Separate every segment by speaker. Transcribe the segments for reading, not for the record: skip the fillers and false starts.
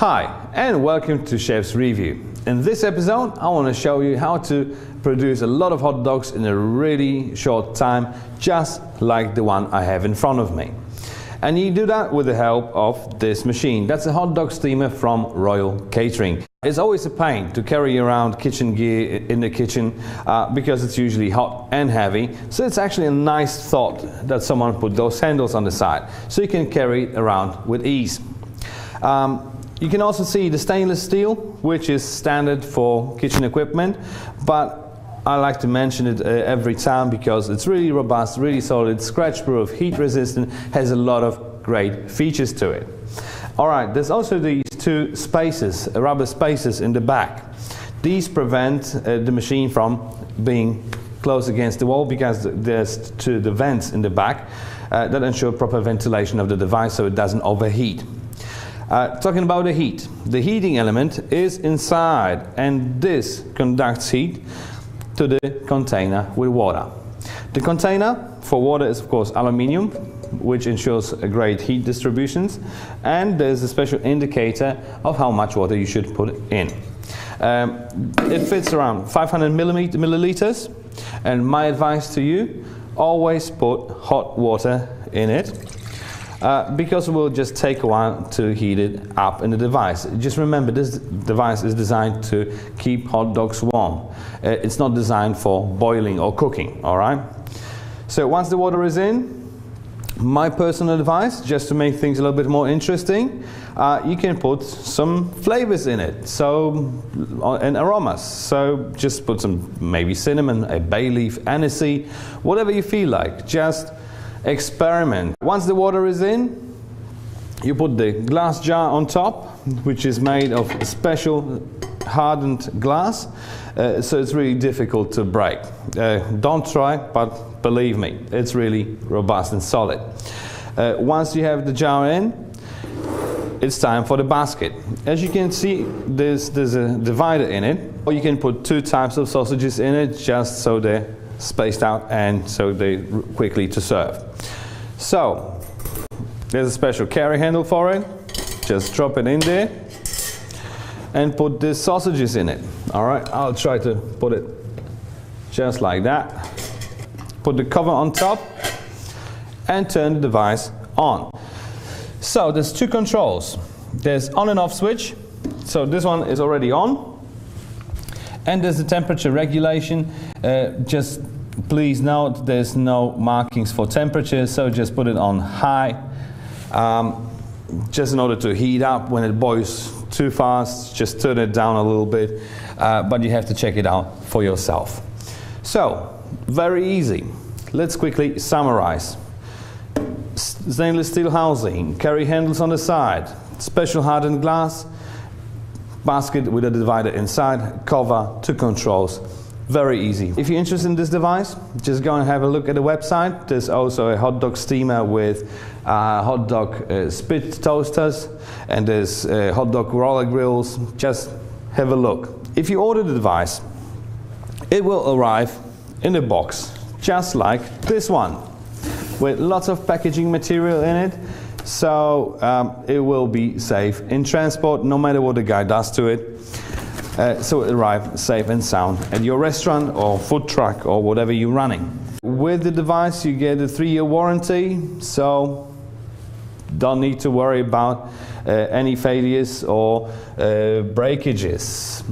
Speaker 1: Hi and welcome to Chef's Review. In this episode I want to show you how to produce a lot of hot dogs in a really short time, just like the one I have in front of me. And you do that with the help of this machine. That's a Hotdog Steamer from Royal Catering. It's always a pain to carry around kitchen gear in the kitchen because it's usually hot and heavy. So it's actually a nice thought that someone put those handles on the side so you can carry it around with ease. You can also see the stainless steel, which is standard for kitchen equipment, but I like to mention it every time because it's really robust, really solid, scratch-proof, heat-resistant, has a lot of great features to it. Alright, there's also these two spaces, rubber spaces in the back. These prevent the machine from being close against the wall because there's the vents in the back that ensure proper ventilation of the device so it doesn't overheat. Talking about the heat, the heating element is inside and this conducts heat to the container with water. The container for water is of course aluminium, which ensures a great heat distributions, and there's a special indicator of how much water you should put in. It fits around 500 milliliters, and my advice to you, always put hot water in it. Because it will just take a while to heat it up in the device. Just remember, this device is designed to keep hot dogs warm. It's not designed for boiling or cooking, alright? So once the water is in, my personal advice, just to make things a little bit more interesting, you can put some flavors in it, and aromas. So just put some maybe cinnamon, a bay leaf, aniseed, whatever you feel like. Just experiment. Once the water is in, you put the glass jar on top, which is made of special hardened glass, so it's really difficult to break. Don't try, but believe me, it's really robust and solid. Once you have the jar in, it's time for the basket. As you can see, there's a divider in it, or you can put two types of sausages in it just so they're spaced out and so they're quickly to serve. So there's a special carry handle for it. Just drop it in there and put the sausages in it. Alright, I'll try to put it just like that. Put the cover on top and turn the device on. So there's two controls. There's on and off switch. So this one is already on. And there's the temperature regulation. Just please note there's no markings for temperature, so just put it on high, just in order to heat up. When it boils too fast, just turn it down a little bit, but you have to check it out for yourself. So, very easy. Let's quickly summarize. Stainless steel housing, carry handles on the side, special hardened glass, basket with a divider inside, cover, two controls. Very easy. If you're interested in this device, just go and have a look at the website. There's also a hot dog steamer with hot dog spit toasters, and there's hot dog roller grills. Just have a look. If you order the device, it will arrive in a box just like this one, with lots of packaging material in it, so it will be safe in transport no matter what the guy does to it. So it arrives safe and sound at your restaurant or food truck or whatever you're running. With the device you get a 3-year warranty, so don't need to worry about any failures or breakages.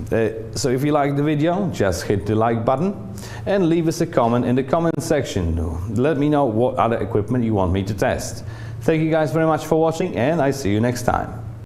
Speaker 1: So if you like the video, just hit the like button and leave us a comment in the comment section. Let me know what other equipment you want me to test. Thank you guys very much for watching, and I see you next time.